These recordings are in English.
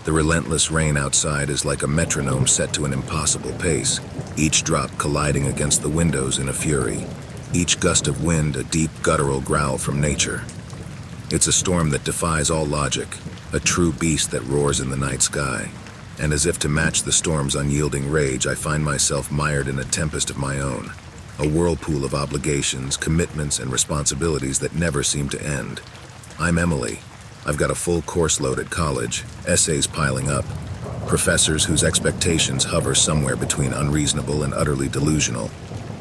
The relentless rain outside is like a metronome set to an impossible pace, each drop colliding against the windows in a fury, each gust of wind a deep guttural growl from nature. It's a storm that defies all logic, a true beast that roars in the night sky. And as if to match the storm's unyielding rage, I find myself mired in a tempest of my own, a whirlpool of obligations, commitments, and responsibilities that never seem to end. I'm Emily. I've got a full course load at college, essays piling up, professors whose expectations hover somewhere between unreasonable and utterly delusional.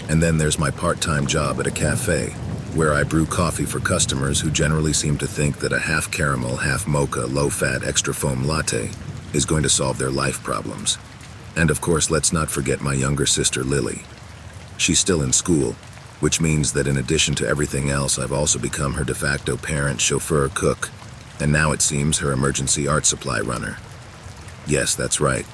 And then there's my part-time job at a cafe, where I brew coffee for customers who generally seem to think that a half-caramel, half-mocha, low-fat, extra-foam latte is going to solve their life problems. And of course, let's not forget my younger sister, Lily. She's still in school, which means that in addition to everything else, I've also become her de facto parent, chauffeur, cook, and now it seems her emergency art supply runner. Yes, that's right.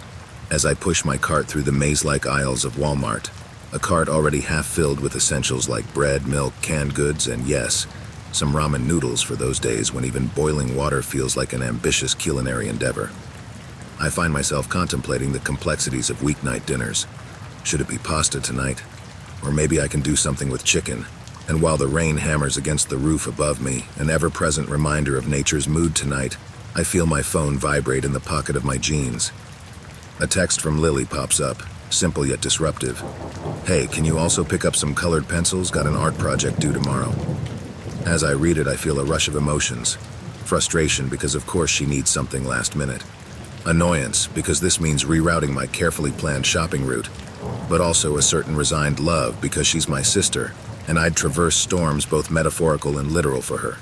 As I push my cart through the maze-like aisles of Walmart, a cart already half filled with essentials like bread, milk, canned goods, and yes, some ramen noodles for those days when even boiling water feels like an ambitious culinary endeavor. I find myself contemplating the complexities of weeknight dinners. Should it be pasta tonight? Or maybe I can do something with chicken. And while the rain hammers against the roof above me, an ever-present reminder of nature's mood tonight, I feel my phone vibrate in the pocket of my jeans. A text from Lily pops up, simple yet disruptive. Hey, can you also pick up some colored pencils? Got an art project due tomorrow. As I read it, I feel a rush of emotions. Frustration because of course she needs something last minute. Annoyance because this means rerouting my carefully planned shopping route. But also a certain resigned love because she's my sister, and I'd traverse storms both metaphorical and literal for her.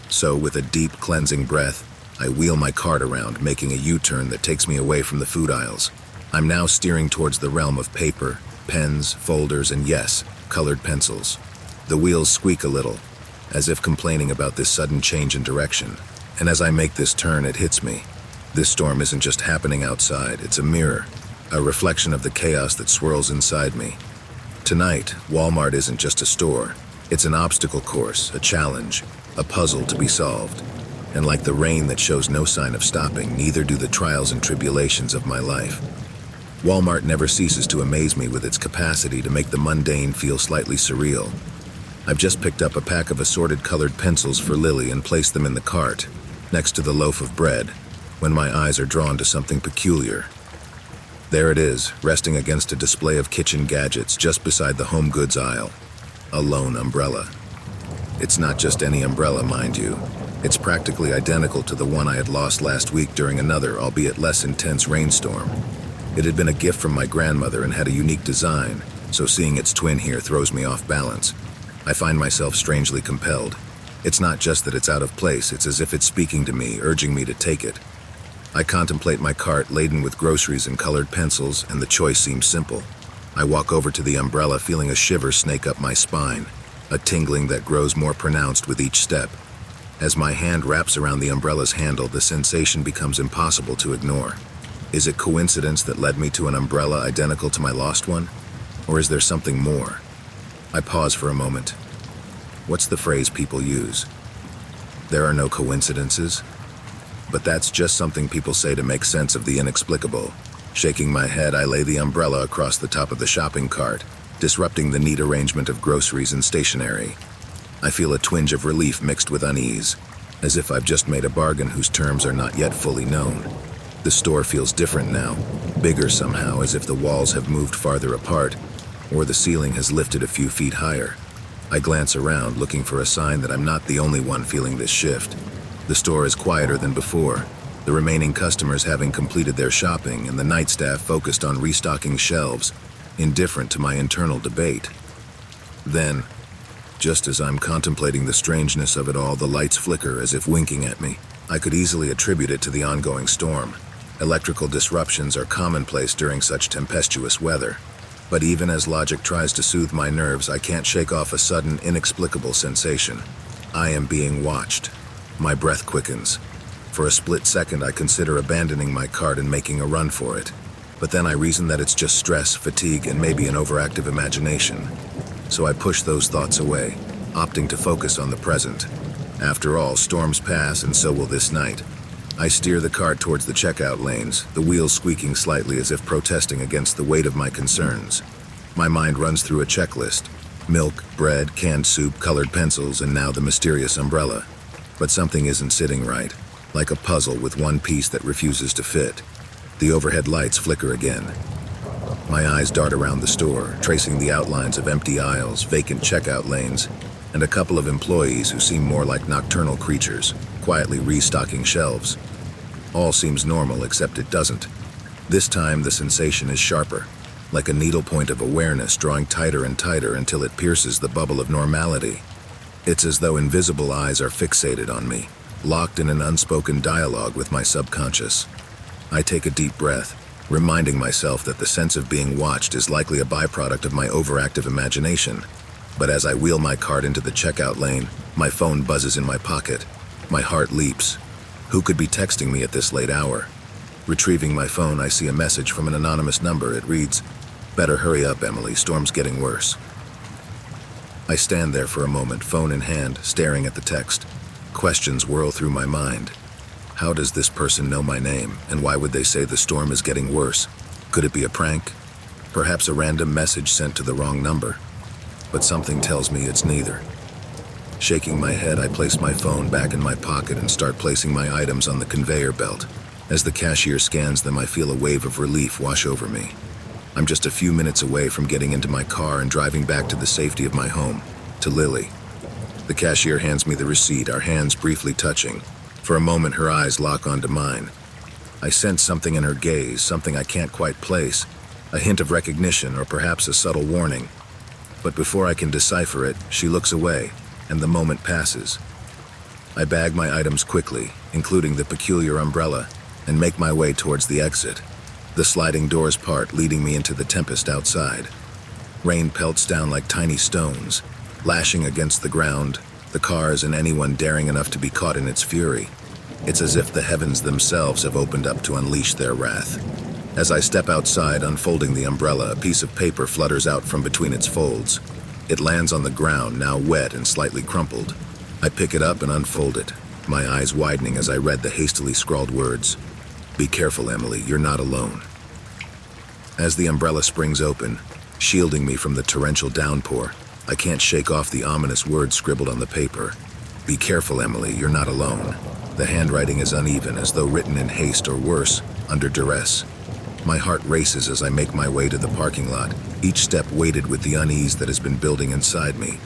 So with a deep cleansing breath, I wheel my cart around, making a U-turn that takes me away from the food aisles. I'm now steering towards the realm of paper, pens, folders, and yes, colored pencils. The wheels squeak a little, as if complaining about this sudden change in direction. And as I make this turn, it hits me. This storm isn't just happening outside, it's a mirror, a reflection of the chaos that swirls inside me. Tonight, Walmart isn't just a store. It's an obstacle course, a challenge, a puzzle to be solved. And like the rain that shows no sign of stopping, neither do the trials and tribulations of my life. Walmart never ceases to amaze me with its capacity to make the mundane feel slightly surreal. I've just picked up a pack of assorted colored pencils for Lily and placed them in the cart, next to the loaf of bread, when my eyes are drawn to something peculiar. There it is, resting against a display of kitchen gadgets just beside the home goods aisle. A lone umbrella. It's not just any umbrella, mind you. It's practically identical to the one I had lost last week during another, albeit less intense rainstorm. It had been a gift from my grandmother and had a unique design, so seeing its twin here throws me off balance. I find myself strangely compelled. It's not just that it's out of place, it's as if it's speaking to me, urging me to take it. I contemplate my cart laden with groceries and colored pencils, and the choice seems simple. I walk over to the umbrella, feeling a shiver snake up my spine, a tingling that grows more pronounced with each step. As my hand wraps around the umbrella's handle, the sensation becomes impossible to ignore. Is it coincidence that led me to an umbrella identical to my lost one? Or is there something more? I pause for a moment. What's the phrase people use? There are no coincidences? But that's just something people say to make sense of the inexplicable. Shaking my head, I lay the umbrella across the top of the shopping cart, disrupting the neat arrangement of groceries and stationery. I feel a twinge of relief mixed with unease, as if I've just made a bargain whose terms are not yet fully known. The store feels different now, bigger somehow, as if the walls have moved farther apart, or the ceiling has lifted a few feet higher. I glance around, looking for a sign that I'm not the only one feeling this shift. The store is quieter than before, the remaining customers having completed their shopping and the night staff focused on restocking shelves, indifferent to my internal debate. Then, just as I'm contemplating the strangeness of it all, the lights flicker as if winking at me. I could easily attribute it to the ongoing storm. Electrical disruptions are commonplace during such tempestuous weather. But even as logic tries to soothe my nerves, I can't shake off a sudden, inexplicable sensation. I am being watched. My breath quickens. For a split second, I consider abandoning my cart and making a run for it. But then I reason that it's just stress, fatigue, and maybe an overactive imagination. So I push those thoughts away, opting to focus on the present. After all, storms pass, and so will this night. I steer the cart towards the checkout lanes, the wheels squeaking slightly as if protesting against the weight of my concerns. My mind runs through a checklist: milk, bread, canned soup, colored pencils, and now the mysterious umbrella. But something isn't sitting right, like a puzzle with one piece that refuses to fit. The overhead lights flicker again. My eyes dart around the store, tracing the outlines of empty aisles, vacant checkout lanes, and a couple of employees who seem more like nocturnal creatures, quietly restocking shelves. All seems normal, except it doesn't. This time, the sensation is sharper, like a needlepoint of awareness drawing tighter and tighter until it pierces the bubble of normality. It's as though invisible eyes are fixated on me, locked in an unspoken dialogue with my subconscious. I take a deep breath, reminding myself that the sense of being watched is likely a byproduct of my overactive imagination. But as I wheel my cart into the checkout lane, my phone buzzes in my pocket. My heart leaps. Who could be texting me at this late hour? Retrieving my phone, I see a message from an anonymous number. It reads, "Better hurry up, Emily, storm's getting worse." I stand there for a moment, phone in hand, staring at the text. Questions whirl through my mind. How does this person know my name, and why would they say the storm is getting worse? Could it be a prank? Perhaps a random message sent to the wrong number? But something tells me it's neither. Shaking my head, I place my phone back in my pocket and start placing my items on the conveyor belt. As the cashier scans them, I feel a wave of relief wash over me. I'm just a few minutes away from getting into my car and driving back to the safety of my home, to Lily. The cashier hands me the receipt, our hands briefly touching. For a moment, her eyes lock onto mine. I sense something in her gaze, something I can't quite place, a hint of recognition or perhaps a subtle warning. But before I can decipher it, she looks away, and the moment passes. I bag my items quickly, including the peculiar umbrella, and make my way towards the exit. The sliding doors part, leading me into the tempest outside. Rain pelts down like tiny stones, lashing against the ground, the cars and anyone daring enough to be caught in its fury. It's as if the heavens themselves have opened up to unleash their wrath. As I step outside, unfolding the umbrella, a piece of paper flutters out from between its folds. It lands on the ground, now wet and slightly crumpled. I pick it up and unfold it, my eyes widening as I read the hastily scrawled words. "Be careful, Emily, you're not alone." As the umbrella springs open, shielding me from the torrential downpour, I can't shake off the ominous words scribbled on the paper. "Be careful, Emily, you're not alone." The handwriting is uneven, as though written in haste or worse, under duress. My heart races as I make my way to the parking lot, each step weighted with the unease that has been building inside me.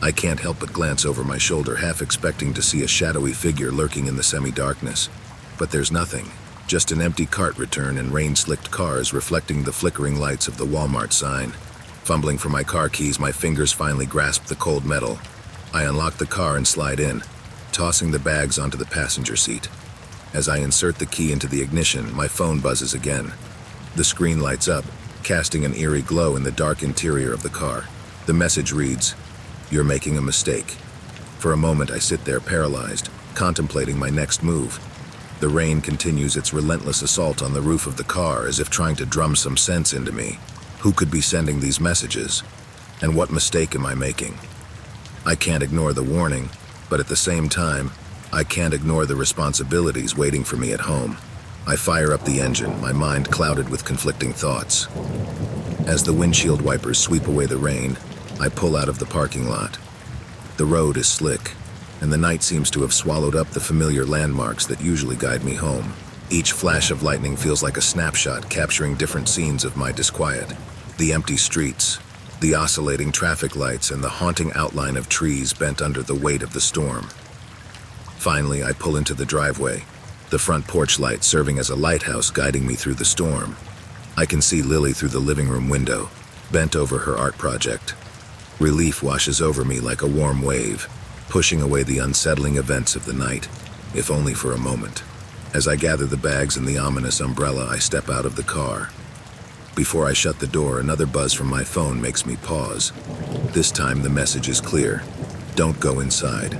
I can't help but glance over my shoulder, half expecting to see a shadowy figure lurking in the semi-darkness. But there's nothing, just an empty cart return and rain-slicked cars reflecting the flickering lights of the Walmart sign. Fumbling for my car keys, my fingers finally grasp the cold metal. I unlock the car and slide in, tossing the bags onto the passenger seat. As I insert the key into the ignition, my phone buzzes again. The screen lights up, casting an eerie glow in the dark interior of the car. The message reads, "You're making a mistake." For a moment, I sit there paralyzed, contemplating my next move. The rain continues its relentless assault on the roof of the car, as if trying to drum some sense into me. Who could be sending these messages? And what mistake am I making? I can't ignore the warning, but at the same time, I can't ignore the responsibilities waiting for me at home. I fire up the engine, my mind clouded with conflicting thoughts. As the windshield wipers sweep away the rain, I pull out of the parking lot. The road is slick, and the night seems to have swallowed up the familiar landmarks that usually guide me home. Each flash of lightning feels like a snapshot, capturing different scenes of my disquiet. The empty streets, the oscillating traffic lights, and the haunting outline of trees bent under the weight of the storm. Finally, I pull into the driveway, the front porch light serving as a lighthouse guiding me through the storm. I can see Lily through the living room window, bent over her art project. Relief washes over me like a warm wave, pushing away the unsettling events of the night, if only for a moment. As I gather the bags and the ominous umbrella, I step out of the car. Before I shut the door, another buzz from my phone makes me pause. This time, the message is clear. Don't go inside.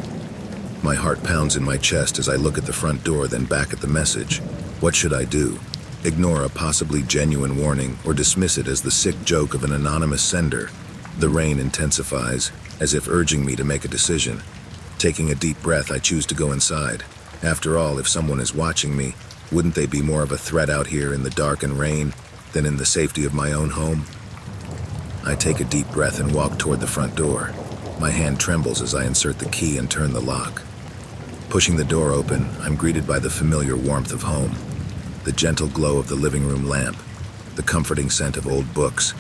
My heart pounds in my chest as I look at the front door, then back at the message. What should I do? Ignore a possibly genuine warning or dismiss it as the sick joke of an anonymous sender? The rain intensifies, as if urging me to make a decision. Taking a deep breath, I choose to go inside. After all, if someone is watching me, wouldn't they be more of a threat out here in the dark and rain than in the safety of my own home? I take a deep breath and walk toward the front door. My hand trembles as I insert the key and turn the lock. Pushing the door open, I'm greeted by the familiar warmth of home, the gentle glow of the living room lamp, the comforting scent of old books,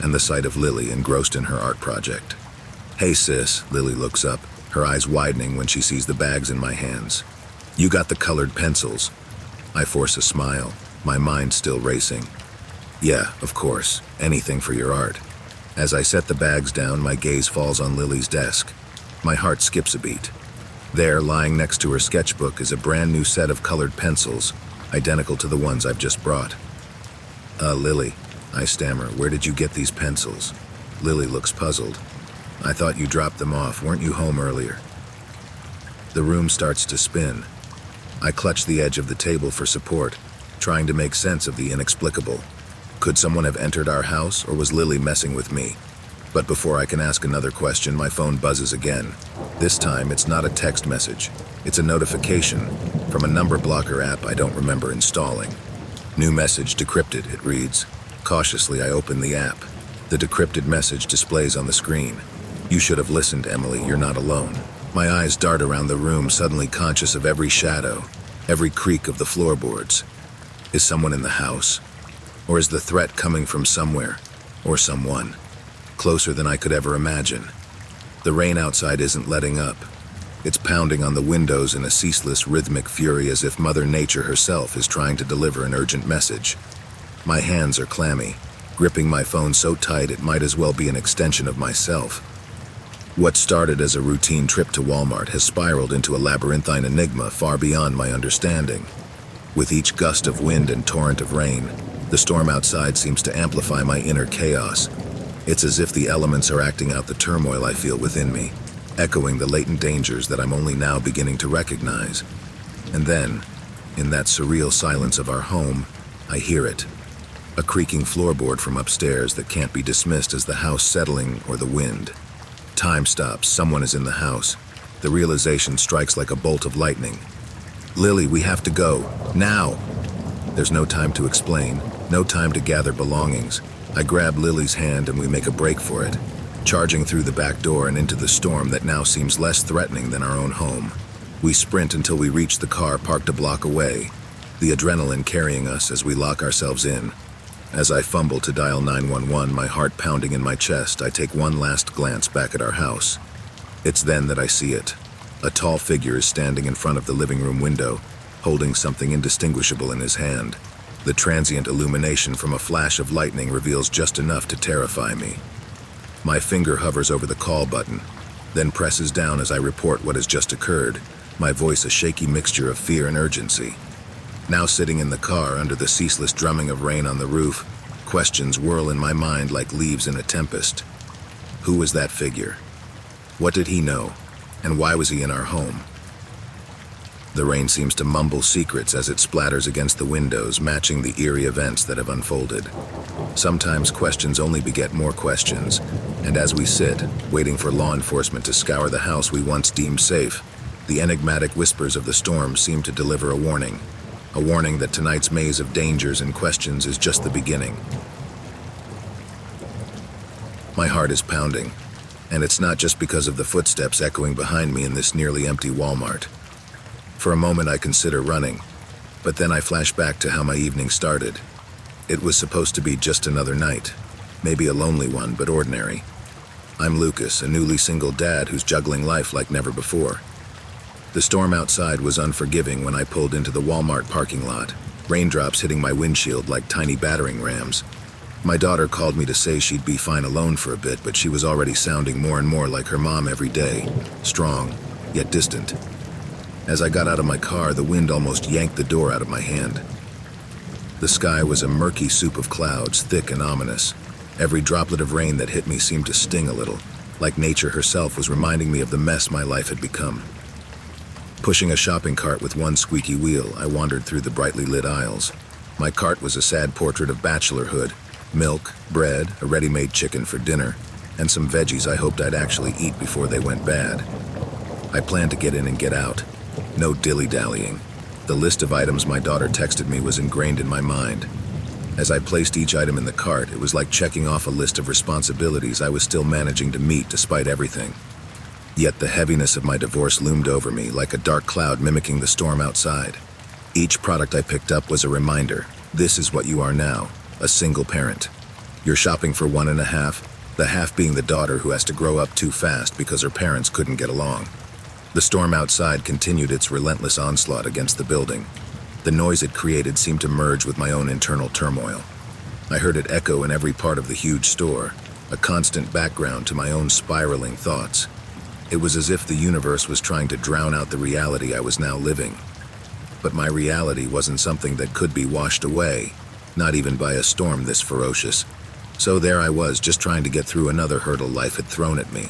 and the sight of Lily engrossed in her art project. "Hey sis," Lily looks up, her eyes widening when she sees the bags in my hands. "You got the colored pencils." I force a smile, my mind still racing. "Yeah, of course, anything for your art." As I set the bags down, my gaze falls on Lily's desk. My heart skips a beat. There, lying next to her sketchbook, is a brand new set of colored pencils, identical to the ones I've just brought. Lily," I stammer, "where did you get these pencils?" Lily looks puzzled. "I thought you dropped them off. Weren't you home earlier?" The room starts to spin. I clutch the edge of the table for support, trying to make sense of the inexplicable. Could someone have entered our house, or was Lily messing with me? But before I can ask another question, my phone buzzes again. This time, it's not a text message. It's a notification from a number blocker app I don't remember installing. "New message decrypted," it reads. Cautiously, I open the app. The decrypted message displays on the screen. "You should have listened, Emily. You're not alone." My eyes dart around the room, suddenly conscious of every shadow, every creak of the floorboards. Is someone in the house? Or is the threat coming from somewhere, or someone, closer than I could ever imagine? The rain outside isn't letting up. It's pounding on the windows in a ceaseless rhythmic fury, as if Mother Nature herself is trying to deliver an urgent message. My hands are clammy, gripping my phone so tight it might as well be an extension of myself. What started as a routine trip to Walmart has spiraled into a labyrinthine enigma far beyond my understanding. With each gust of wind and torrent of rain, the storm outside seems to amplify my inner chaos. It's as if the elements are acting out the turmoil I feel within me, echoing the latent dangers that I'm only now beginning to recognize. And then, in that surreal silence of our home, I hear it. A creaking floorboard from upstairs that can't be dismissed as the house settling or the wind. Time stops, someone is in the house. The realization strikes like a bolt of lightning. "Lily, we have to go, now!" There's no time to explain, no time to gather belongings. I grab Lily's hand and we make a break for it, charging through the back door and into the storm that now seems less threatening than our own home. We sprint until we reach the car parked a block away, the adrenaline carrying us as we lock ourselves in. As I fumble to dial 911, my heart pounding in my chest, I take one last glance back at our house. It's then that I see it. A tall figure is standing in front of the living room window, holding something indistinguishable in his hand. The transient illumination from a flash of lightning reveals just enough to terrify me. My finger hovers over the call button, then presses down as I report what has just occurred, my voice a shaky mixture of fear and urgency. Now sitting in the car under the ceaseless drumming of rain on the roof, questions whirl in my mind like leaves in a tempest. Who was that figure? What did he know? And why was he in our home? The rain seems to mumble secrets as it splatters against the windows, matching the eerie events that have unfolded. Sometimes questions only beget more questions, and as we sit, waiting for law enforcement to scour the house we once deemed safe, the enigmatic whispers of the storm seem to deliver a warning that tonight's maze of dangers and questions is just the beginning. My heart is pounding, and it's not just because of the footsteps echoing behind me in this nearly empty Walmart. For a moment I consider running, but then I flash back to how my evening started. It was supposed to be just another night, maybe a lonely one, but ordinary. I'm Lucas, a newly single dad who's juggling life like never before. The storm outside was unforgiving when I pulled into the Walmart parking lot, raindrops hitting my windshield like tiny battering rams. My daughter called me to say she'd be fine alone for a bit, but she was already sounding more and more like her mom every day, strong, yet distant. As I got out of my car, the wind almost yanked the door out of my hand. The sky was a murky soup of clouds, thick and ominous. Every droplet of rain that hit me seemed to sting a little, like nature herself was reminding me of the mess my life had become. Pushing a shopping cart with one squeaky wheel, I wandered through the brightly lit aisles. My cart was a sad portrait of bachelorhood, milk, bread, a ready-made chicken for dinner, and some veggies I hoped I'd actually eat before they went bad. I planned to get in and get out, No dilly-dallying. The list of items my daughter texted me was ingrained in my mind. As I placed each item in the cart, it was like checking off a list of responsibilities I was still managing to meet despite everything. Yet the heaviness of my divorce loomed over me like a dark cloud mimicking the storm outside. Each product I picked up was a reminder. This is what you are now, a single parent. You're shopping for one and a half, the half being the daughter who has to grow up too fast because her parents couldn't get along. The storm outside continued its relentless onslaught against the building. The noise it created seemed to merge with my own internal turmoil. I heard it echo in every part of the huge store, a constant background to my own spiraling thoughts. It was as if the universe was trying to drown out the reality I was now living. But my reality wasn't something that could be washed away, not even by a storm this ferocious. So there I was, just trying to get through another hurdle life had thrown at me.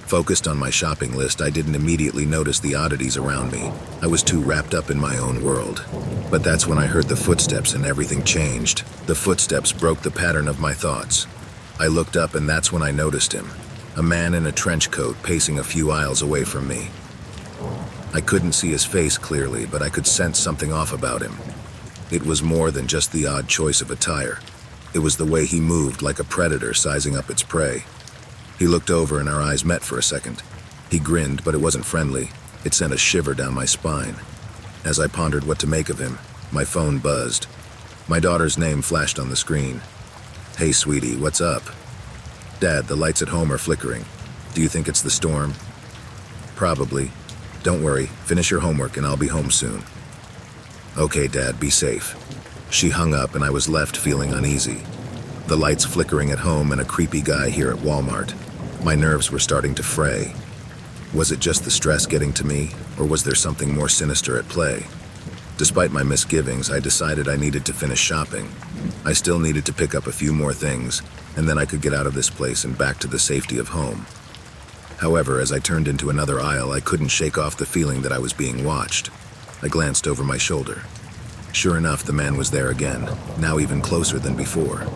Focused on my shopping list, I didn't immediately notice the oddities around me. I was too wrapped up in my own world. But that's when I heard the footsteps and everything changed. The footsteps broke the pattern of my thoughts. I looked up and that's when I noticed him. A man in a trench coat pacing a few aisles away from me. I couldn't see his face clearly, but I could sense something off about him. It was more than just the odd choice of attire. It was the way he moved, like a predator sizing up its prey. He looked over and our eyes met for a second. He grinned, but it wasn't friendly. It sent a shiver down my spine. As I pondered what to make of him, my phone buzzed. My daughter's name flashed on the screen. "Hey, sweetie, what's up?" "Dad, the lights at home are flickering. Do you think it's the storm?" "Probably. Don't worry, finish your homework and I'll be home soon." "Okay, Dad, be safe." She hung up and I was left feeling uneasy. The lights flickering at home and a creepy guy here at Walmart. My nerves were starting to fray. Was it just the stress getting to me, or was there something more sinister at play? Despite my misgivings, I decided I needed to finish shopping. I still needed to pick up a few more things, and then I could get out of this place and back to the safety of home. However, as I turned into another aisle, I couldn't shake off the feeling that I was being watched. I glanced over my shoulder. Sure enough, the man was there again, now even closer than before.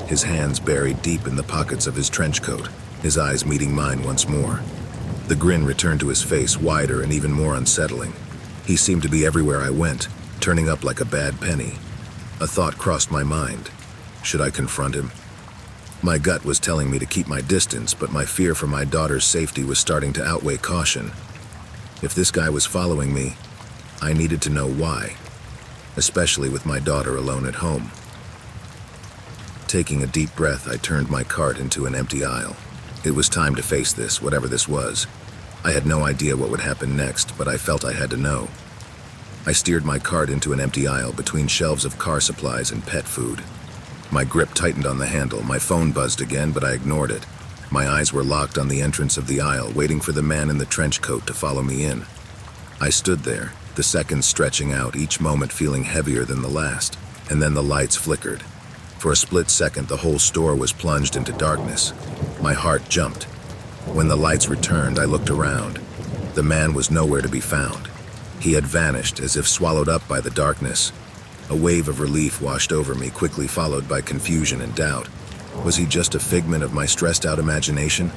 His hands buried deep in the pockets of his trench coat, his eyes meeting mine once more. The grin returned to his face, wider and even more unsettling. He seemed to be everywhere I went, turning up like a bad penny. A thought crossed my mind. Should I confront him? My gut was telling me to keep my distance, but my fear for my daughter's safety was starting to outweigh caution. If this guy was following me, I needed to know why, especially with my daughter alone at home. Taking a deep breath, I turned my cart into an empty aisle. It was time to face this, whatever this was. I had no idea what would happen next, but I felt I had to know. I steered my cart into an empty aisle between shelves of car supplies and pet food. My grip tightened on the handle, my phone buzzed again, but I ignored it. My eyes were locked on the entrance of the aisle, waiting for the man in the trench coat to follow me in. I stood there, the seconds stretching out, each moment feeling heavier than the last, and then the lights flickered. For a split second, the whole store was plunged into darkness. My heart jumped. When the lights returned, I looked around. The man was nowhere to be found. He had vanished, as if swallowed up by the darkness. A wave of relief washed over me, quickly followed by confusion and doubt. Was he just a figment of my stressed-out imagination?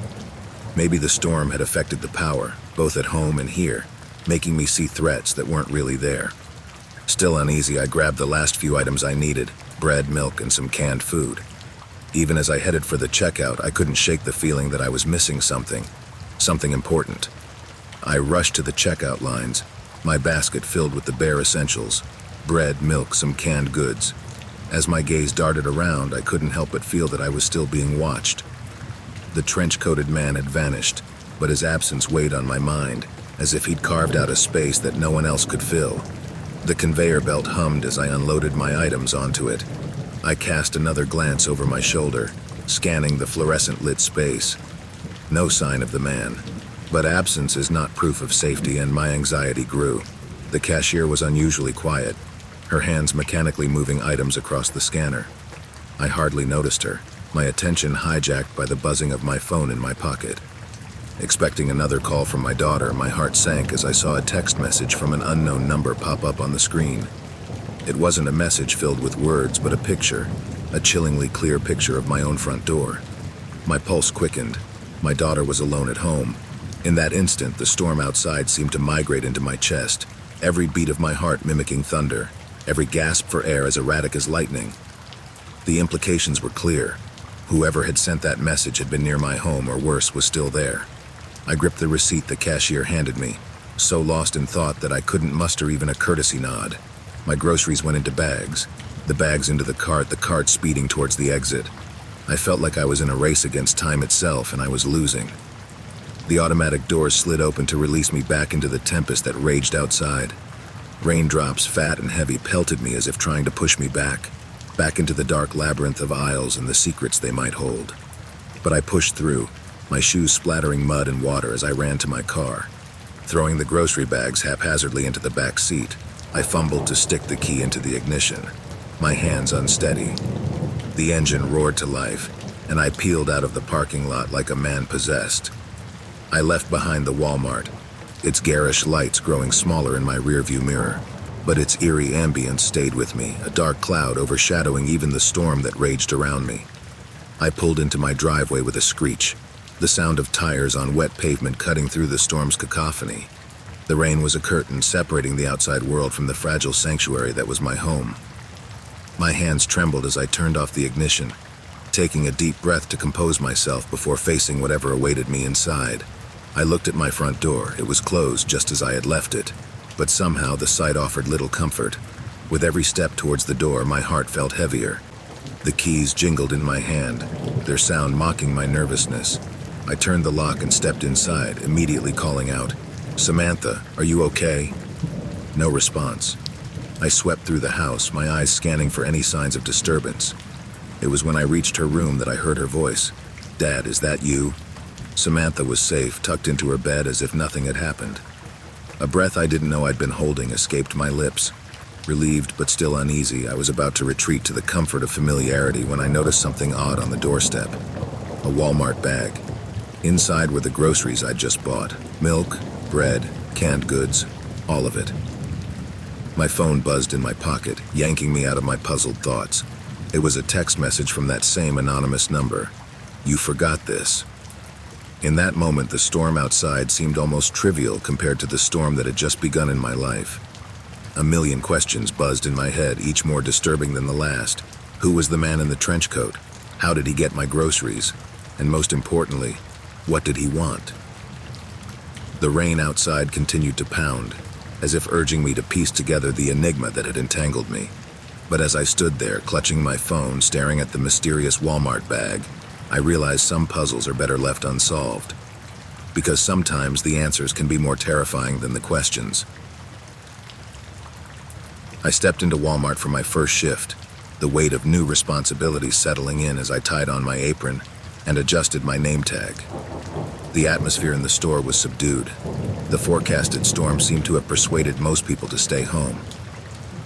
Maybe the storm had affected the power, both at home and here, making me see threats that weren't really there. Still uneasy, I grabbed the last few items I needed: bread, milk, and some canned food. Even as I headed for the checkout, I couldn't shake the feeling that I was missing something important. I rushed to the checkout lines, my basket filled with the bare essentials: bread, milk, some canned goods. As my gaze darted around, I couldn't help but feel that I was still being watched. The trench-coated man had vanished, but his absence weighed on my mind, as if he'd carved out a space that no one else could fill. The conveyor belt hummed as I unloaded my items onto it. I cast another glance over my shoulder, scanning the fluorescent-lit space. No sign of the man. But absence is not proof of safety, and my anxiety grew. The cashier was unusually quiet, her hands mechanically moving items across the scanner. I hardly noticed her, my attention hijacked by the buzzing of my phone in my pocket. Expecting another call from my daughter, my heart sank as I saw a text message from an unknown number pop up on the screen. It wasn't a message filled with words, but a picture, a chillingly clear picture of my own front door. My pulse quickened. My daughter was alone at home. In that instant, the storm outside seemed to migrate into my chest, every beat of my heart mimicking thunder, every gasp for air as erratic as lightning. The implications were clear. Whoever had sent that message had been near my home, or worse, was still there. I gripped the receipt the cashier handed me, so lost in thought that I couldn't muster even a courtesy nod. My groceries went into bags, the bags into the cart speeding towards the exit. I felt like I was in a race against time itself, and I was losing. The automatic doors slid open to release me back into the tempest that raged outside. Raindrops, fat and heavy, pelted me as if trying to push me back into the dark labyrinth of aisles and the secrets they might hold. But I pushed through, my shoes splattering mud and water as I ran to my car. Throwing the grocery bags haphazardly into the back seat, I fumbled to stick the key into the ignition, my hands unsteady. The engine roared to life, and I peeled out of the parking lot like a man possessed. I left behind the Walmart, its garish lights growing smaller in my rearview mirror, but its eerie ambience stayed with me, a dark cloud overshadowing even the storm that raged around me. I pulled into my driveway with a screech, the sound of tires on wet pavement cutting through the storm's cacophony. The rain was a curtain separating the outside world from the fragile sanctuary that was my home. My hands trembled as I turned off the ignition, taking a deep breath to compose myself before facing whatever awaited me inside. I looked at my front door. It was closed just as I had left it, but somehow the sight offered little comfort. With every step towards the door, my heart felt heavier. The keys jingled in my hand, their sound mocking my nervousness. I turned the lock and stepped inside, immediately calling out, "Samantha, are you okay?" No response. I swept through the house, my eyes scanning for any signs of disturbance. It was when I reached her room that I heard her voice. "Dad, is that you?" Samantha was safe, tucked into her bed as if nothing had happened. A breath I didn't know I'd been holding escaped my lips. Relieved but still uneasy, I was about to retreat to the comfort of familiarity when I noticed something odd on the doorstep. A Walmart bag. Inside were the groceries I'd just bought. Milk, bread, canned goods, all of it. My phone buzzed in my pocket, yanking me out of my puzzled thoughts. It was a text message from that same anonymous number. "You forgot this." In that moment, the storm outside seemed almost trivial compared to the storm that had just begun in my life. A million questions buzzed in my head, each more disturbing than the last. Who was the man in the trench coat? How did he get my groceries? And most importantly, what did he want? The rain outside continued to pound, as if urging me to piece together the enigma that had entangled me. But as I stood there, clutching my phone, staring at the mysterious Walmart bag, I realized some puzzles are better left unsolved. Because sometimes the answers can be more terrifying than the questions. I stepped into Walmart for my first shift, the weight of new responsibilities settling in as I tied on my apron and adjusted my name tag. The atmosphere in the store was subdued. The forecasted storm seemed to have persuaded most people to stay home.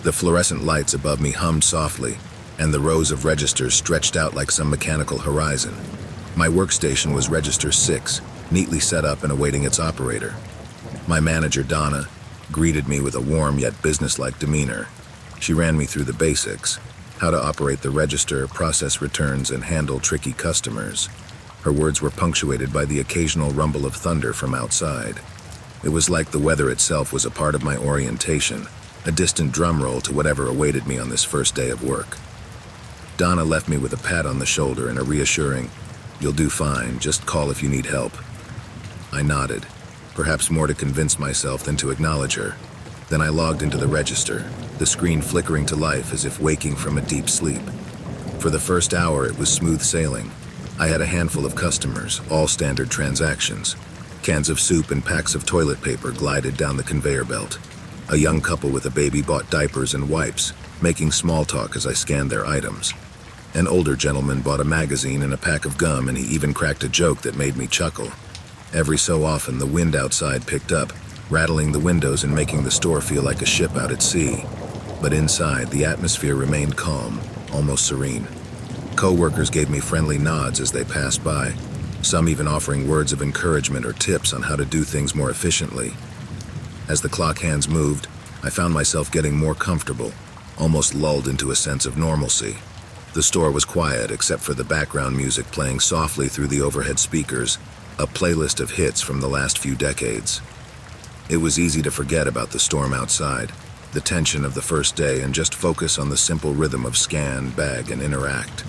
The fluorescent lights above me hummed softly, and the rows of registers stretched out like some mechanical horizon. My workstation was Register 6, neatly set up and awaiting its operator. My manager, Donna, greeted me with a warm yet businesslike demeanor. She ran me through the basics, how to operate the register, process returns, and handle tricky customers. Her words were punctuated by the occasional rumble of thunder from outside. It was like the weather itself was a part of my orientation, a distant drum roll to whatever awaited me on this first day of work. Donna left me with a pat on the shoulder and a reassuring, "You'll do fine, just call if you need help." I nodded, perhaps more to convince myself than to acknowledge her. Then I logged into the register, the screen flickering to life as if waking from a deep sleep. For the first hour, it was smooth sailing. I had a handful of customers, all standard transactions. Cans of soup and packs of toilet paper glided down the conveyor belt. A young couple with a baby bought diapers and wipes, making small talk as I scanned their items. An older gentleman bought a magazine and a pack of gum, and he even cracked a joke that made me chuckle. Every so often, the wind outside picked up, rattling the windows and making the store feel like a ship out at sea. But inside, the atmosphere remained calm, almost serene. Co-workers gave me friendly nods as they passed by, some even offering words of encouragement or tips on how to do things more efficiently. As the clock hands moved, I found myself getting more comfortable, almost lulled into a sense of normalcy. The store was quiet except for the background music playing softly through the overhead speakers, a playlist of hits from the last few decades. It was easy to forget about the storm outside, the tension of the first day, and just focus on the simple rhythm of scan, bag, and interact.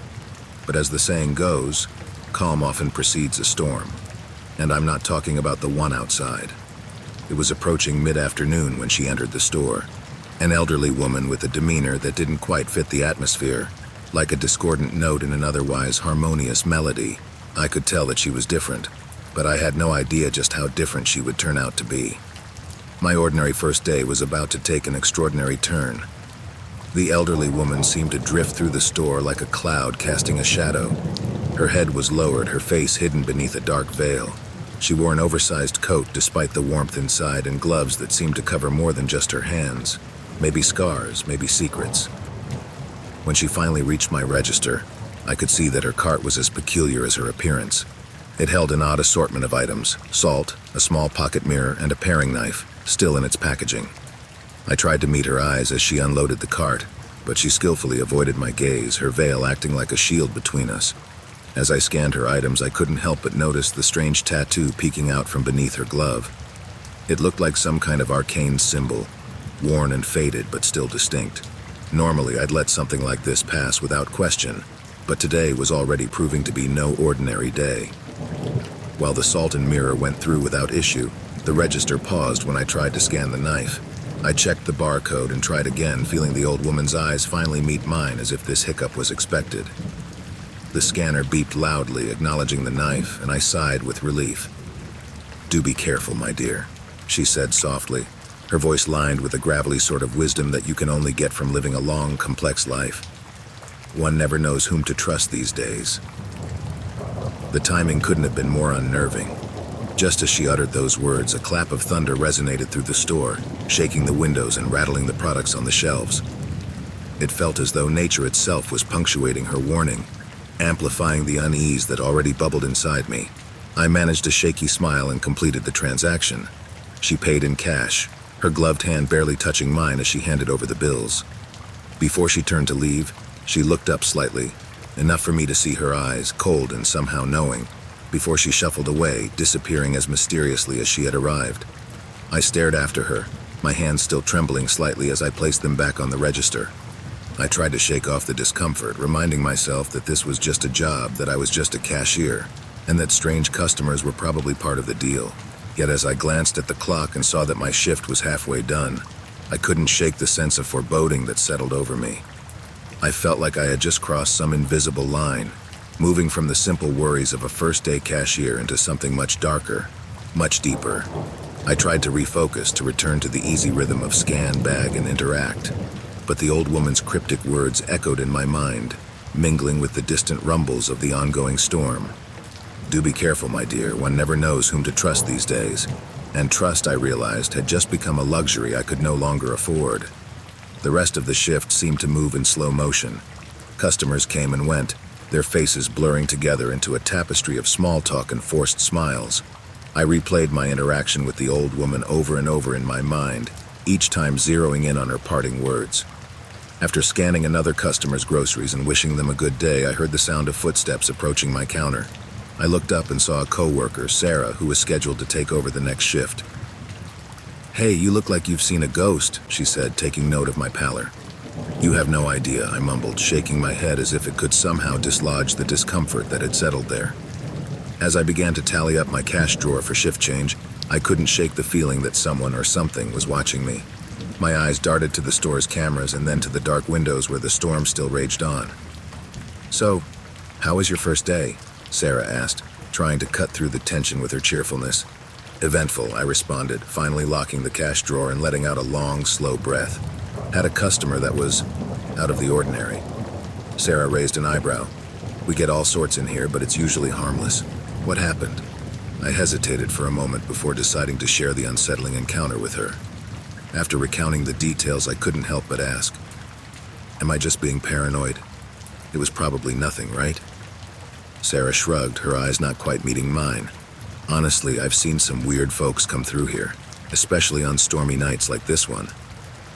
But as the saying goes, calm often precedes a storm. And I'm not talking about the one outside. It was approaching mid-afternoon when she entered the store. An elderly woman with a demeanor that didn't quite fit the atmosphere, like a discordant note in an otherwise harmonious melody. I could tell that she was different, but I had no idea just how different she would turn out to be. My ordinary first day was about to take an extraordinary turn. The elderly woman seemed to drift through the store like a cloud casting a shadow. Her head was lowered, her face hidden beneath a dark veil. She wore an oversized coat despite the warmth inside, and gloves that seemed to cover more than just her hands. Maybe scars, maybe secrets. When she finally reached my register, I could see that her cart was as peculiar as her appearance. It held an odd assortment of items: salt, a small pocket mirror, and a paring knife, still in its packaging. I tried to meet her eyes as she unloaded the cart, but she skillfully avoided my gaze, her veil acting like a shield between us. As I scanned her items, I couldn't help but notice the strange tattoo peeking out from beneath her glove. It looked like some kind of arcane symbol, worn and faded but still distinct. Normally, I'd let something like this pass without question, but today was already proving to be no ordinary day. While the salt and mirror went through without issue, the register paused when I tried to scan the knife. I checked the barcode and tried again, feeling the old woman's eyes finally meet mine as if this hiccup was expected. The scanner beeped loudly, acknowledging the knife, and I sighed with relief. "Do be careful, my dear," she said softly, her voice lined with a gravelly sort of wisdom that you can only get from living a long, complex life. One never knows whom to trust these days. The timing couldn't have been more unnerving. Just as she uttered those words, a clap of thunder resonated through the store, shaking the windows and rattling the products on the shelves. It felt as though nature itself was punctuating her warning, amplifying the unease that already bubbled inside me. I managed a shaky smile and completed the transaction. She paid in cash, her gloved hand barely touching mine as she handed over the bills. Before she turned to leave, she looked up slightly, enough for me to see her eyes, cold and somehow knowing, before she shuffled away, disappearing as mysteriously as she had arrived. I stared after her, my hands still trembling slightly as I placed them back on the register. I tried to shake off the discomfort, reminding myself that this was just a job, that I was just a cashier, and that strange customers were probably part of the deal. Yet as I glanced at the clock and saw that my shift was halfway done, I couldn't shake the sense of foreboding that settled over me. I felt like I had just crossed some invisible line, moving from the simple worries of a first-day cashier into something much darker, much deeper. I tried to refocus, to return to the easy rhythm of scan, bag, and interact. But the old woman's cryptic words echoed in my mind, mingling with the distant rumbles of the ongoing storm. "Do be careful, my dear. One never knows whom to trust these days." And trust, I realized, had just become a luxury I could no longer afford. The rest of the shift seemed to move in slow motion. Customers came and went, their faces blurring together into a tapestry of small talk and forced smiles. I replayed my interaction with the old woman over and over in my mind, each time zeroing in on her parting words. After scanning another customer's groceries and wishing them a good day, I heard the sound of footsteps approaching my counter. I looked up and saw a coworker, Sarah, who was scheduled to take over the next shift. "Hey, you look like you've seen a ghost," she said, taking note of my pallor. "You have no idea," I mumbled, shaking my head as if it could somehow dislodge the discomfort that had settled there. As I began to tally up my cash drawer for shift change, I couldn't shake the feeling that someone or something was watching me. My eyes darted to the store's cameras and then to the dark windows where the storm still raged on. "So, how was your first day?" Sarah asked, trying to cut through the tension with her cheerfulness. "Eventful," I responded, finally locking the cash drawer and letting out a long, slow breath. "Had a customer that was out of the ordinary." Sarah raised an eyebrow. "We get all sorts in here, but it's usually harmless. What happened?" I hesitated for a moment before deciding to share the unsettling encounter with her. After recounting the details, I couldn't help but ask, "Am I just being paranoid? It was probably nothing, right?" Sarah shrugged, her eyes not quite meeting mine. "Honestly, I've seen some weird folks come through here, especially on stormy nights like this one.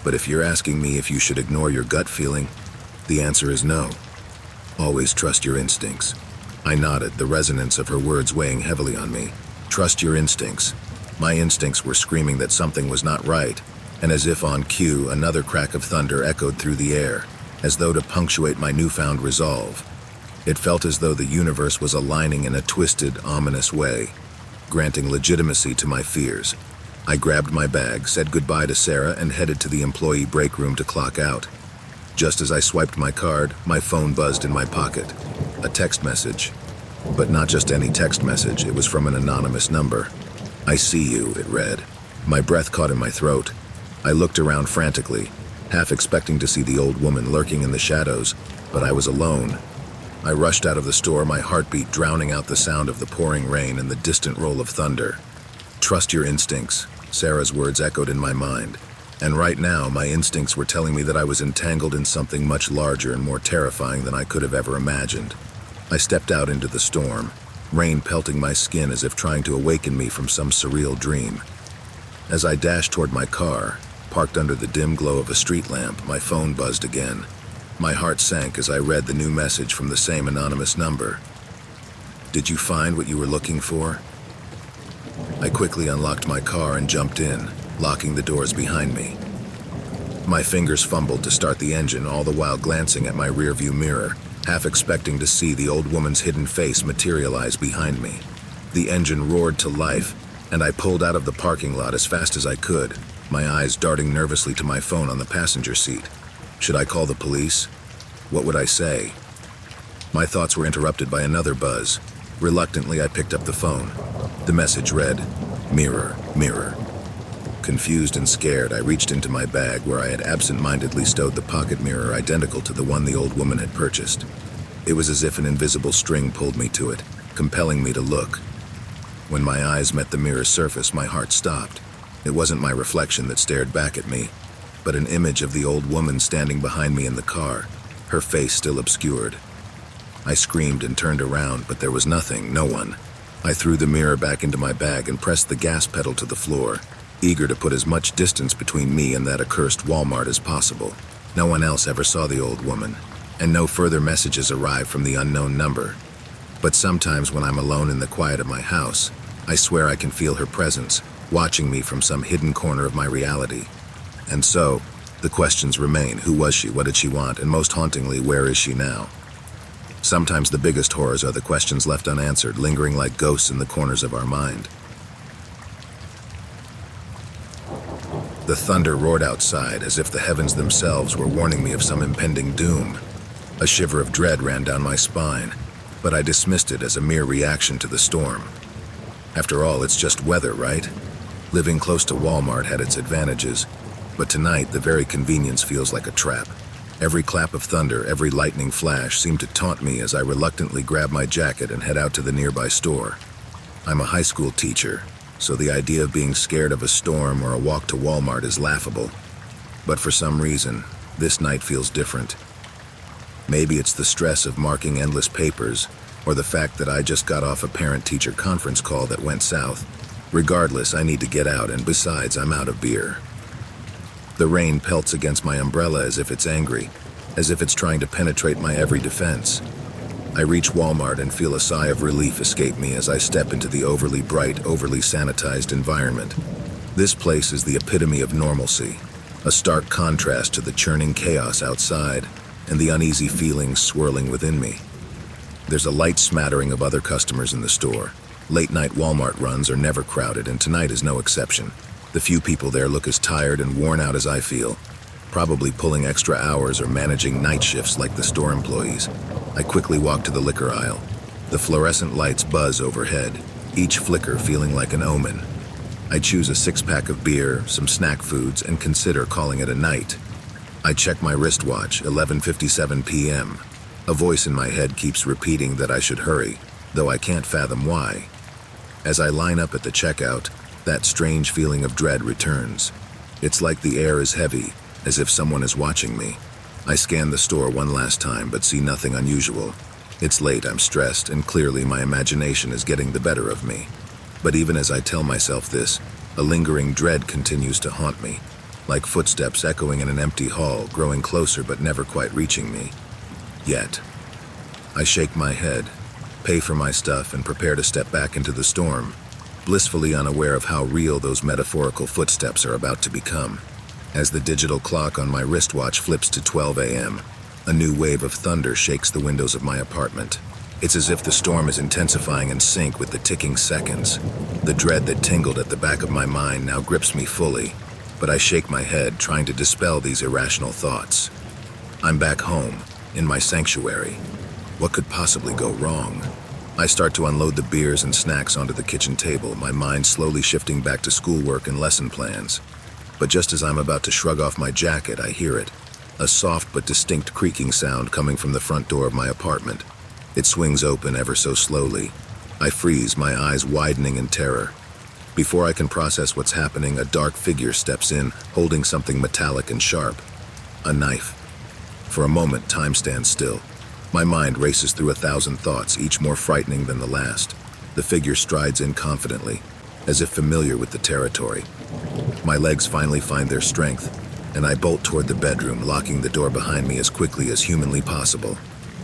But if you're asking me if you should ignore your gut feeling, the answer is no. Always trust your instincts." I nodded, the resonance of her words weighing heavily on me. Trust your instincts. My instincts were screaming that something was not right, and as if on cue, another crack of thunder echoed through the air, as though to punctuate my newfound resolve. It felt as though the universe was aligning in a twisted, ominous way, granting legitimacy to my fears. I grabbed my bag, said goodbye to Sarah, and headed to the employee break room to clock out. Just as I swiped my card, my phone buzzed in my pocket. A text message. But not just any text message, it was from an anonymous number. "I see you," it read. My breath caught in my throat. I looked around frantically, half expecting to see the old woman lurking in the shadows, but I was alone. I rushed out of the store, my heartbeat drowning out the sound of the pouring rain and the distant roll of thunder. "Trust your instincts," Sarah's words echoed in my mind. And right now, my instincts were telling me that I was entangled in something much larger and more terrifying than I could have ever imagined. I stepped out into the storm, rain pelting my skin as if trying to awaken me from some surreal dream. As I dashed toward my car, parked under the dim glow of a street lamp, my phone buzzed again. My heart sank as I read the new message from the same anonymous number. "Did you find what you were looking for?" I quickly unlocked my car and jumped in, locking the doors behind me. My fingers fumbled to start the engine, all the while glancing at my rearview mirror, half expecting to see the old woman's hidden face materialize behind me. The engine roared to life, and I pulled out of the parking lot as fast as I could, my eyes darting nervously to my phone on the passenger seat. Should I call the police? What would I say? My thoughts were interrupted by another buzz. Reluctantly, I picked up the phone. The message read, "Mirror, mirror." Confused and scared, I reached into my bag where I had absent-mindedly stowed the pocket mirror identical to the one the old woman had purchased. It was as if an invisible string pulled me to it, compelling me to look. When my eyes met the mirror's surface, my heart stopped. It wasn't my reflection that stared back at me, but an image of the old woman standing behind me in the car, her face still obscured. I screamed and turned around, but there was nothing, no one. I threw the mirror back into my bag and pressed the gas pedal to the floor, eager to put as much distance between me and that accursed Walmart as possible. No one else ever saw the old woman, and no further messages arrived from the unknown number. But sometimes when I'm alone in the quiet of my house, I swear I can feel her presence, watching me from some hidden corner of my reality. And so, the questions remain. Who was she? What did she want? And most hauntingly, where is she now? Sometimes the biggest horrors are the questions left unanswered, lingering like ghosts in the corners of our mind. The thunder roared outside as if the heavens themselves were warning me of some impending doom. A shiver of dread ran down my spine, but I dismissed it as a mere reaction to the storm. After all, it's just weather, right? Living close to Walmart had its advantages, but tonight the very convenience feels like a trap. Every clap of thunder, every lightning flash seemed to taunt me as I reluctantly grab my jacket and head out to the nearby store. I'm a high school teacher, so the idea of being scared of a storm or a walk to Walmart is laughable. But for some reason, this night feels different. Maybe it's the stress of marking endless papers, or the fact that I just got off a parent-teacher conference call that went south. Regardless, I need to get out, and besides, I'm out of beer. The rain pelts against my umbrella as if it's angry, as if it's trying to penetrate my every defense. I reach Walmart and feel a sigh of relief escape me as I step into the overly bright, overly sanitized environment. This place is the epitome of normalcy, a stark contrast to the churning chaos outside and the uneasy feelings swirling within me. There's a light smattering of other customers in the store. Late-night Walmart runs are never crowded, and tonight is no exception. The few people there look as tired and worn out as I feel, probably pulling extra hours or managing night shifts like the store employees. I quickly walk to the liquor aisle. The fluorescent lights buzz overhead, each flicker feeling like an omen. I choose a six-pack of beer, some snack foods, and consider calling it a night. I check my wristwatch, 11:57 p.m. A voice in my head keeps repeating that I should hurry, though I can't fathom why. As I line up at the checkout, that strange feeling of dread returns. It's like the air is heavy, as if someone is watching me. I scan the store one last time, but see nothing unusual. It's late, I'm stressed, and clearly my imagination is getting the better of me. But even as I tell myself this, a lingering dread continues to haunt me, like footsteps echoing in an empty hall, growing closer but never quite reaching me. Yet. I shake my head, pay for my stuff, and prepare to step back into the storm. blissfully unaware of how real those metaphorical footsteps are about to become. As the digital clock on my wristwatch flips to 12 a.m., a new wave of thunder shakes the windows of my apartment. It's as if the storm is intensifying in sync with the ticking seconds. The dread that tingled at the back of my mind now grips me fully, but I shake my head, trying to dispel these irrational thoughts. I'm back home, in my sanctuary. What could possibly go wrong? I start to unload the beers and snacks onto the kitchen table, my mind slowly shifting back to schoolwork and lesson plans. But just as I'm about to shrug off my jacket, I hear it. A soft but distinct creaking sound coming from the front door of my apartment. It swings open ever so slowly. I freeze, my eyes widening in terror. Before I can process what's happening, a dark figure steps in, holding something metallic and sharp. A knife. For a moment, time stands still. My mind races through 1,000 thoughts, each more frightening than the last. The figure strides in confidently, as if familiar with the territory. My legs finally find their strength, and I bolt toward the bedroom, locking the door behind me as quickly as humanly possible.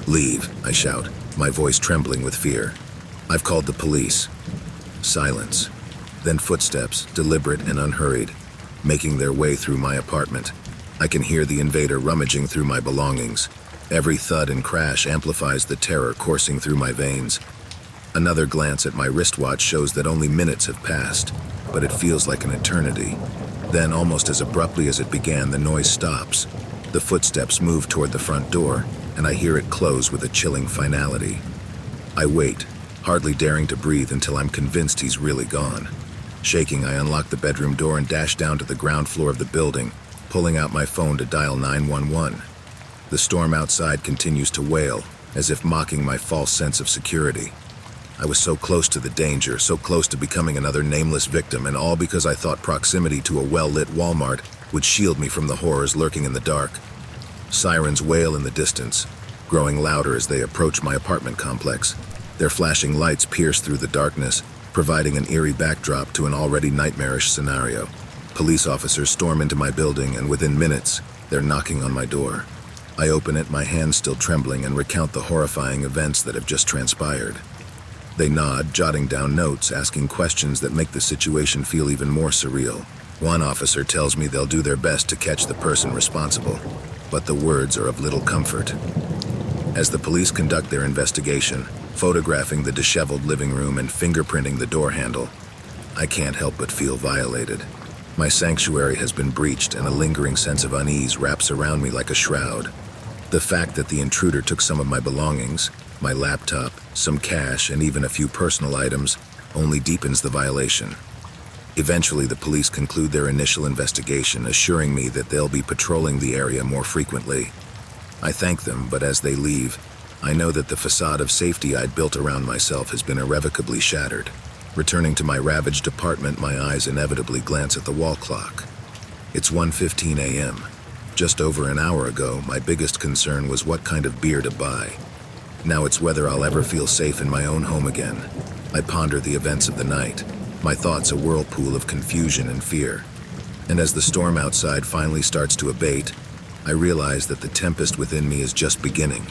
"Leave," I shout, my voice trembling with fear. "I've called the police." Silence. Then footsteps, deliberate and unhurried, making their way through my apartment. I can hear the invader rummaging through my belongings. Every thud and crash amplifies the terror coursing through my veins. Another glance at my wristwatch shows that only minutes have passed, but it feels like an eternity. Then, almost as abruptly as it began, the noise stops. The footsteps move toward the front door, and I hear it close with a chilling finality. I wait, hardly daring to breathe until I'm convinced he's really gone. Shaking, I unlock the bedroom door and dash down to the ground floor of the building, pulling out my phone to dial 911. The storm outside continues to wail, as if mocking my false sense of security. I was so close to the danger, so close to becoming another nameless victim, and all because I thought proximity to a well-lit Walmart would shield me from the horrors lurking in the dark. Sirens wail in the distance, growing louder as they approach my apartment complex. Their flashing lights pierce through the darkness, providing an eerie backdrop to an already nightmarish scenario. Police officers storm into my building, and within minutes, they're knocking on my door. I open it, my hands still trembling, and recount the horrifying events that have just transpired. They nod, jotting down notes, asking questions that make the situation feel even more surreal. One officer tells me they'll do their best to catch the person responsible, but the words are of little comfort. As the police conduct their investigation, photographing the disheveled living room and fingerprinting the door handle, I can't help but feel violated. My sanctuary has been breached, and a lingering sense of unease wraps around me like a shroud. The fact that the intruder took some of my belongings, my laptop, some cash, and even a few personal items, only deepens the violation. Eventually, the police conclude their initial investigation, assuring me that they'll be patrolling the area more frequently. I thank them, but as they leave, I know that the facade of safety I'd built around myself has been irrevocably shattered. Returning to my ravaged apartment, my eyes inevitably glance at the wall clock. It's 1:15 a.m. Just over an hour ago, my biggest concern was what kind of beer to buy. Now it's whether I'll ever feel safe in my own home again. I ponder the events of the night, my thoughts a whirlpool of confusion and fear. And as the storm outside finally starts to abate, I realize that the tempest within me is just beginning.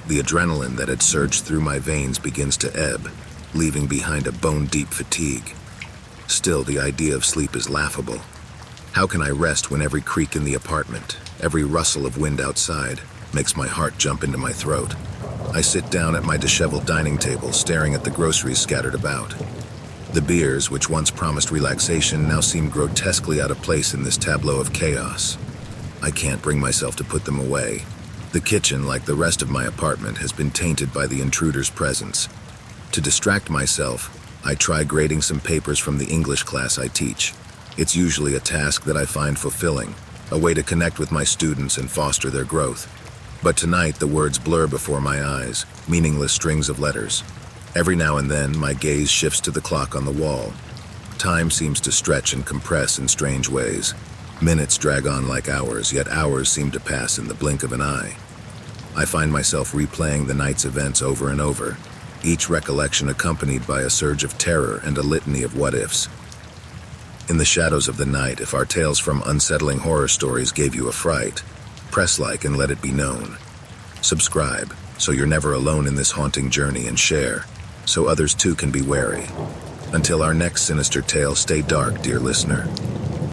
The adrenaline that had surged through my veins begins to ebb, leaving behind a bone-deep fatigue. Still, the idea of sleep is laughable. How can I rest when every creak in the apartment, every rustle of wind outside, makes my heart jump into my throat? I sit down at my disheveled dining table, staring at the groceries scattered about. The beers, which once promised relaxation, now seem grotesquely out of place in this tableau of chaos. I can't bring myself to put them away. The kitchen, like the rest of my apartment, has been tainted by the intruder's presence. To distract myself, I try grading some papers from the English class I teach. It's usually a task that I find fulfilling, a way to connect with my students and foster their growth. But tonight, the words blur before my eyes, meaningless strings of letters. Every now and then, my gaze shifts to the clock on the wall. Time seems to stretch and compress in strange ways. Minutes drag on like hours, yet hours seem to pass in the blink of an eye. I find myself replaying the night's events over and over, each recollection accompanied by a surge of terror and a litany of what-ifs. In the shadows of the night, if our tales from Unsettling horror stories gave you a fright, press like and let it be known. Subscribe, so you're never alone in this haunting journey, and share, so others too can be wary. Until our next sinister tale, stay dark, dear listener.